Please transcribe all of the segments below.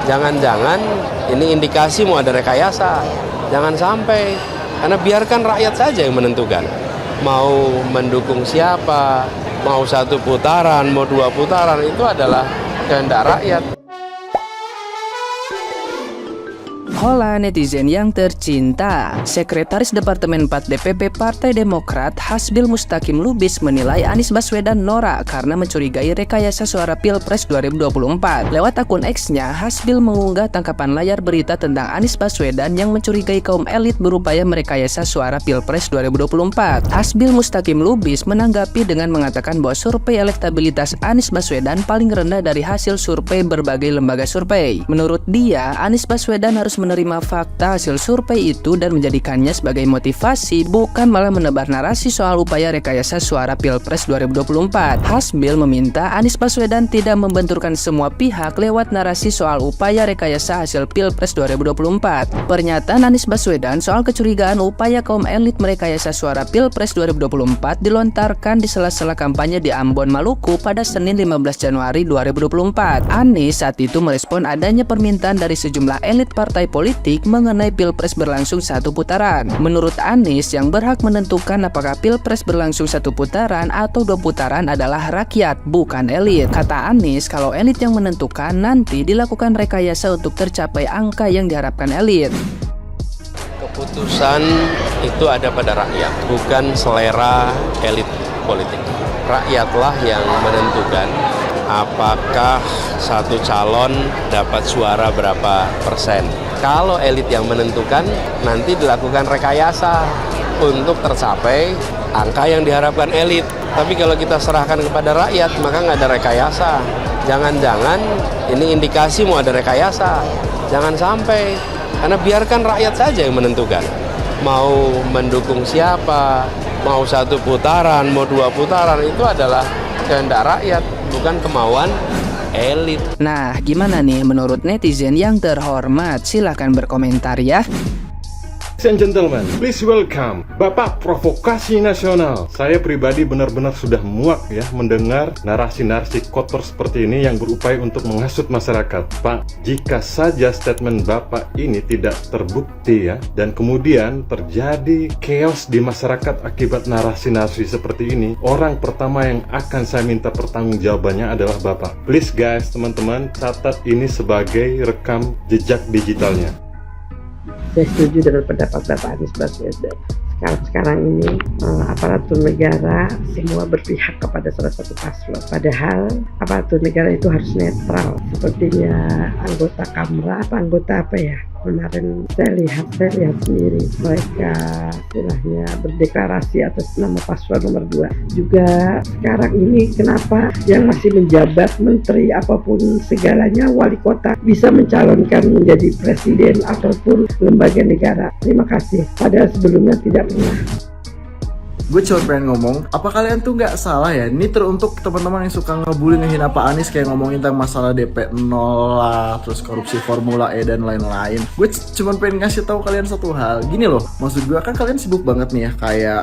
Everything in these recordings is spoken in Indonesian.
Jangan-jangan ini indikasi mau ada rekayasa. Jangan sampai, karena biarkan rakyat saja yang menentukan. Mau mendukung siapa, mau 1 putaran, mau 2 putaran, itu adalah kehendak rakyat. Hola netizen yang tercinta, Sekretaris Departemen 4 DPP Partai Demokrat Hasbil Mustaqim Lubis menilai Anies Baswedan norak karena mencurigai rekayasa suara Pilpres 2024. Lewat akun X-nya, Hasbil mengunggah tangkapan layar berita tentang Anies Baswedan yang mencurigai kaum elit berupaya merekayasa suara Pilpres 2024. Hasbil Mustaqim Lubis menanggapi dengan mengatakan bahwa survei elektabilitas Anies Baswedan paling rendah dari hasil survei berbagai lembaga survei. Menurut dia, Anies Baswedan harus menerima fakta hasil survei itu dan menjadikannya sebagai motivasi, bukan malah menebar narasi soal upaya rekayasa suara Pilpres 2024. Hasbil meminta Anies Baswedan tidak membenturkan semua pihak lewat narasi soal upaya rekayasa hasil Pilpres 2024. Pernyataan Anies Baswedan soal kecurigaan upaya kaum elit merekayasa suara Pilpres 2024 dilontarkan di sela-sela kampanye di Ambon, Maluku pada Senin 15 Januari 2024. Anies saat itu merespon adanya permintaan dari sejumlah elit partai politik mengenai Pilpres berlangsung 1 putaran. Menurut Anies, yang berhak menentukan apakah Pilpres berlangsung 1 putaran atau 2 putaran adalah rakyat, bukan elit. Kata Anies, kalau elit yang menentukan, nanti dilakukan rekayasa untuk tercapai angka yang diharapkan elit. Keputusan itu ada pada rakyat, bukan selera elit politik. Rakyatlah yang menentukan apakah satu calon dapat suara berapa persen. Kalau elit yang menentukan, nanti dilakukan rekayasa untuk tercapai angka yang diharapkan elit. Tapi kalau kita serahkan kepada rakyat, maka nggak ada rekayasa. Jangan-jangan ini indikasi mau ada rekayasa. Jangan sampai, karena biarkan rakyat saja yang menentukan. Mau mendukung siapa, mau 1 putaran, mau 2 putaran, itu adalah kehendak rakyat, bukan kemauan elit. Nah, gimana nih menurut netizen yang terhormat? Silahkan berkomentar ya. Ladies and gentlemen, please welcome Bapak Provokasi Nasional. Saya pribadi benar-benar sudah muak ya mendengar narasi-narasi kotor seperti ini yang berupaya untuk menghasut masyarakat. Pak, jika saja statement Bapak ini tidak terbukti ya, dan kemudian terjadi chaos di masyarakat akibat narasi-narasi seperti ini, orang pertama yang akan saya minta pertanggungjawabannya adalah Bapak. Please guys, teman-teman, catat ini sebagai rekam jejak digitalnya. Saya setuju dengan pendapat Bapak Anies Baswedan. Sekarang ini aparatur negara semua berpihak kepada salah satu paslon. Padahal aparatur negara itu harus netral. Sepertinya anggota Kamra anggota apa ya? Kemarin saya lihat sendiri mereka istilahnya berdeklarasi atas nama paslon nomor 2. Juga sekarang ini kenapa yang masih menjabat menteri apapun segalanya wali kota bisa mencalonkan menjadi presiden ataupun lembaga negara. Terima kasih. Padahal sebelumnya tidak pernah. Gue cuma pengen ngomong, apa kalian tuh nggak salah ya? Ini teruntuk teman-teman yang suka ngebully ngehina Pak Anies, kayak ngomongin tentang masalah DP 0 lah, terus korupsi Formula E dan lain-lain. Gue cuma pengen ngasih tahu kalian satu hal. Gini loh, maksud gue kan kalian sibuk banget nih ya, kayak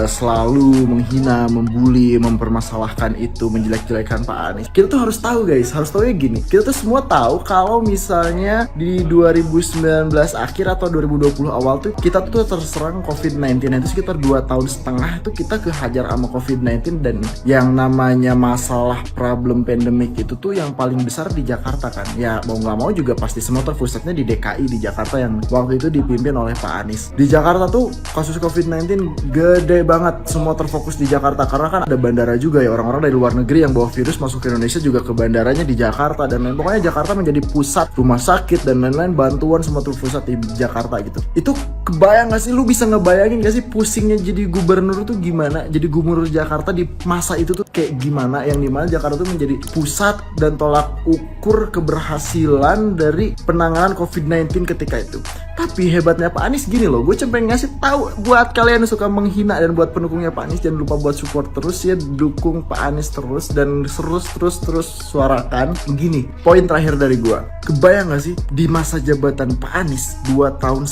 selalu menghina, membuli, mempermasalahkan itu, menjelek-jelekan Pak Anies. Kita tuh harus tahu guys, harus tahu ya gini. Kita tuh semua tahu kalau misalnya di 2019 akhir atau 2020 awal tuh kita tuh terserang COVID-19, itu sekitar 2,5 tahun itu kita kehajar sama COVID-19, dan yang namanya masalah problem pandemic itu tuh yang paling besar di Jakarta kan. Ya mau nggak mau juga pasti semua terpusatnya di DKI, di Jakarta yang waktu itu dipimpin oleh Pak Anies. Di Jakarta tuh kasus COVID-19 gede banget, semua terfokus di Jakarta karena kan ada bandara juga ya, orang-orang dari luar negeri yang bawa virus masuk ke Indonesia juga ke bandaranya di Jakarta dan lain. Pokoknya Jakarta menjadi pusat rumah sakit dan lain-lain, bantuan semua terpusat di Jakarta gitu. Itu kebayang gak sih, lu bisa ngebayangin gak sih pusingnya jadi gubernur tuh gimana, jadi gubernur Jakarta di masa itu tuh kayak gimana, yang dimana Jakarta tuh menjadi pusat dan tolak ukur keberhasilan dari penanganan COVID-19 ketika itu. Tapi hebatnya Pak Anies gini loh, gue cuma pengen ngasih tahu buat kalian yang suka menghina dan buat pendukungnya Pak Anies, jangan lupa buat support terus ya, dukung Pak Anies terus dan terus suarakan. Begini, poin terakhir dari gue, kebayang gak sih di masa jabatan Pak Anies 2,5 tahun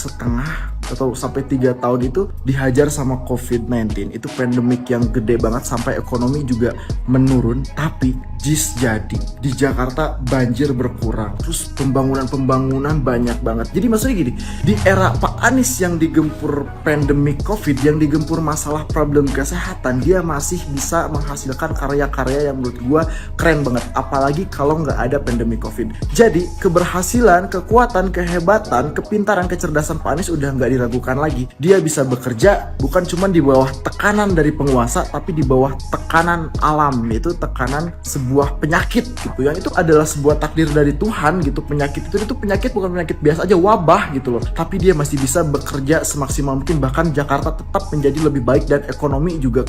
atau sampai 3 tahun itu dihajar sama COVID-19. Itu pandemik yang gede banget sampai ekonomi juga menurun. Tapi JIS jadi di Jakarta banjir berkurang, terus pembangunan banyak banget. Jadi maksudnya gini, di era Pak Anies yang digempur pandemik COVID, yang digempur masalah problem kesehatan, dia masih bisa menghasilkan karya-karya yang menurut gua keren banget. Apalagi kalau nggak ada pandemik COVID. Jadi keberhasilan, kekuatan, kehebatan, kepintaran, kecerdasan Pak Anies udah nggak diragukan lagi. Dia bisa bekerja bukan cuma di bawah tekanan dari penguasa, tapi di bawah tekanan alam, yaitu tekanan sebuah penyakit gitu, yang itu adalah sebuah takdir dari Tuhan gitu. Penyakit itu penyakit bukan penyakit biasa aja, wabah gitu loh, tapi dia masih bisa bekerja semaksimal mungkin. Bahkan Jakarta tetap menjadi lebih baik dan ekonomi juga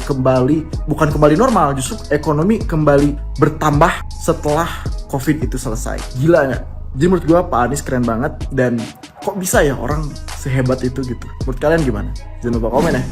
bukan kembali normal, justru ekonomi kembali bertambah setelah COVID itu selesai. Gila nggak? Jadi menurut gue Pak Anies keren banget, dan kok bisa ya orang sehebat itu gitu. Menurut kalian gimana? Jangan lupa komen ya.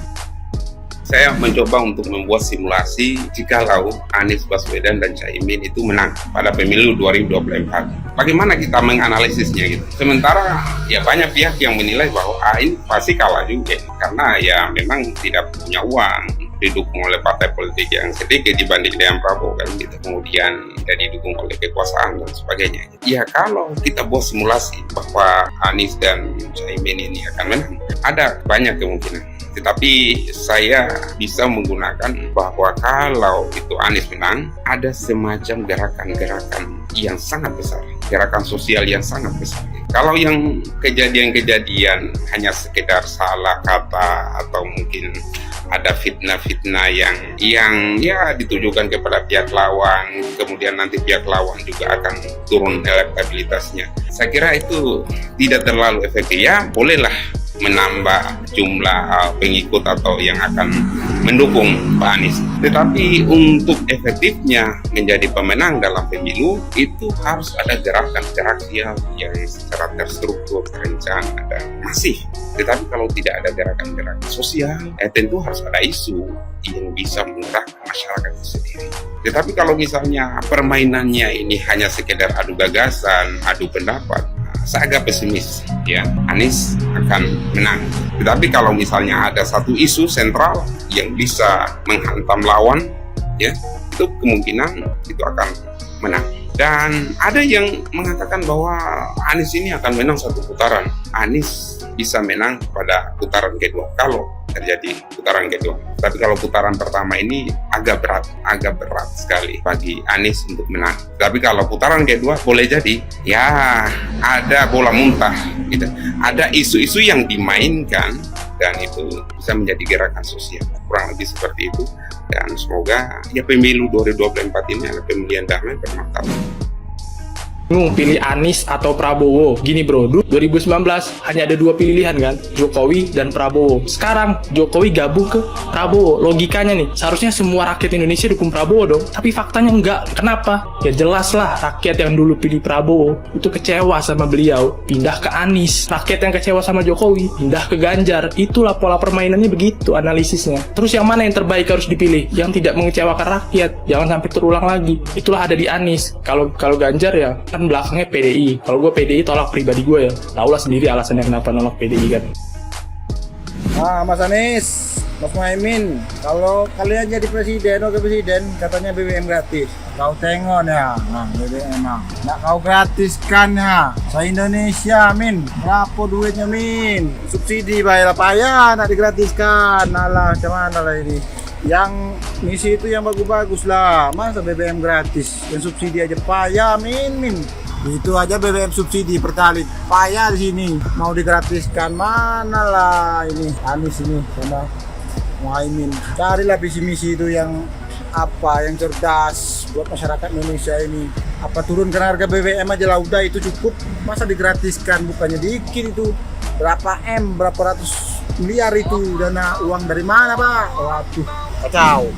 Saya mencoba untuk membuat simulasi jikalau Anies Baswedan dan Caimin itu menang pada pemilu 2024. Bagaimana kita menganalisisnya gitu. Sementara ya banyak pihak yang menilai bahwa ini pasti kalah juga, karena ya memang tidak punya uang, didukung oleh partai politik yang sedikit dibanding dengan Prabowo kan gitu. Kemudian tidak didukung oleh kekuasaan dan sebagainya. Ya kalau kita buat simulasi bahwa Anies dan Caimin ini akan menang, ada banyak kemungkinan. Tetapi saya bisa menggunakan bahwa kalau itu Anies menang, ada semacam gerakan-gerakan yang sangat besar, gerakan sosial yang sangat besar. Kalau yang kejadian-kejadian hanya sekedar salah kata atau mungkin ada fitnah-fitnah yang ya ditujukan kepada pihak lawan, kemudian nanti pihak lawan juga akan turun elektabilitasnya. Saya kira itu tidak terlalu efektif. Ya bolehlah menambah jumlah pengikut atau yang akan mendukung Pak Anies. Tetapi untuk efektifnya menjadi pemenang dalam pemilu itu harus ada gerakan-gerakan yang secara terstruktur, terencana dan masif. Tetapi kalau tidak ada gerakan-gerakan sosial, tentu harus ada isu yang bisa menggerakkan masyarakat itu sendiri. Tetapi kalau misalnya permainannya ini hanya sekedar adu gagasan, adu pendapat, saya agak pesimis ya, Anies akan menang. Tetapi kalau misalnya ada satu isu sentral yang bisa menghantam lawan, ya itu kemungkinan itu akan menang. Dan ada yang mengatakan bahwa Anies ini akan menang satu putaran. Anies bisa menang pada putaran kedua kalau terjadi putaran kedua. Tapi kalau putaran pertama ini agak berat sekali bagi Anies untuk menang. Tapi kalau putaran kedua boleh jadi ya ada bola muntah gitu. Ada isu-isu yang dimainkan dan itu bisa menjadi gerakan sosial. Kurang lebih seperti itu. Dan semoga ya pemilu 2024 ini adalah pemilihan damai bermartabat. Pilih Anies atau Prabowo. Gini bro, 2019 hanya ada 2 pilihan kan, Jokowi dan Prabowo. Sekarang Jokowi gabung ke Prabowo. Logikanya nih, seharusnya semua rakyat Indonesia dukung Prabowo dong. Tapi faktanya enggak. Kenapa? Ya jelas lah, rakyat yang dulu pilih Prabowo itu kecewa sama beliau, pindah ke Anies. Rakyat yang kecewa sama Jokowi pindah ke Ganjar. Itulah pola permainannya begitu analisisnya. Terus yang mana yang terbaik harus dipilih? Yang tidak mengecewakan rakyat, jangan sampai terulang lagi. Itulah ada di Anies. Kalau Ganjar ya kan belakangnya PDI. Kalau gue PDI tolak pribadi gue ya. Taulah sendiri alasannya kenapa nolak PDI kan. Mas Anies, Mas Muhaimin, kalau kalian jadi wakil presiden, katanya BBM gratis. Kau tengok ya, BBM nak kau gratiskan ya. Se-Indonesia Min, berapa duitnya Min? Subsidi bayar payah nak digratiskan. Alah, macam mana lah ini? Yang misi itu yang bagus-bagus lah. Masa BBM gratis? Yang subsidi aja payah Min. Itu aja BBM subsidi pertalite payah di sini, mau digratiskan mana lah ini Anies ini sama Muhaimin. Carilah visi misi itu yang yang cerdas buat masyarakat Indonesia ini. Apa turunkan harga BBM aja lah udah, itu cukup. Masa digratiskan, bukannya dikit itu berapa berapa ratus miliar itu dana uang dari mana Pak? Waduh, kacau.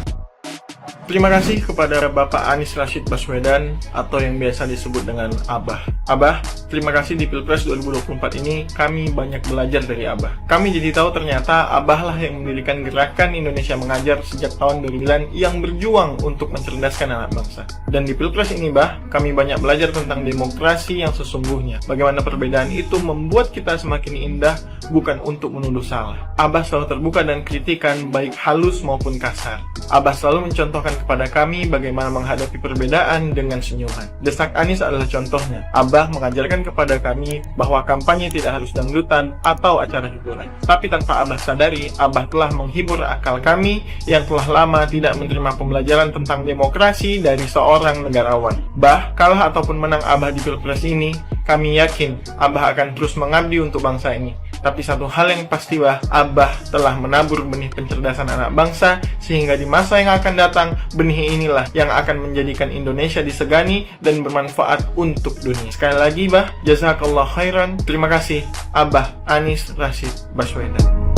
Terima kasih kepada Bapak Anies Rashid Baswedan atau yang biasa disebut dengan Abah. Abah, terima kasih di Pilpres 2024 ini kami banyak belajar dari Abah. Kami jadi tahu ternyata Abah lah yang mendirikan gerakan Indonesia Mengajar sejak tahun 2009 yang berjuang untuk mencerdaskan anak bangsa. Dan di Pilpres ini, Bah, kami banyak belajar tentang demokrasi yang sesungguhnya. Bagaimana perbedaan itu membuat kita semakin indah, bukan untuk menuduh salah. Abah selalu terbuka dan kritikan baik halus maupun kasar. Abah selalu mencontohkan kepada kami bagaimana menghadapi perbedaan dengan senyuman. Desak Anies adalah contohnya. Abah mengajarkan kepada kami bahwa kampanye tidak harus dangdutan atau acara hiburan. Tapi tanpa Abah sadari, Abah telah menghibur akal kami yang telah lama tidak menerima pembelajaran tentang demokrasi dari seorang negarawan. Bah, kalah ataupun menang Abah di Pilpres ini, kami yakin Abah akan terus mengabdi untuk bangsa ini. Tapi satu hal yang pasti, Bah, Abah telah menabur benih pencerdasan anak bangsa, sehingga di masa yang akan datang, benih inilah yang akan menjadikan Indonesia disegani dan bermanfaat untuk dunia. Sekali lagi, Bah, jazakallah khairan. Terima kasih, Abah Anies Rashid Baswedan.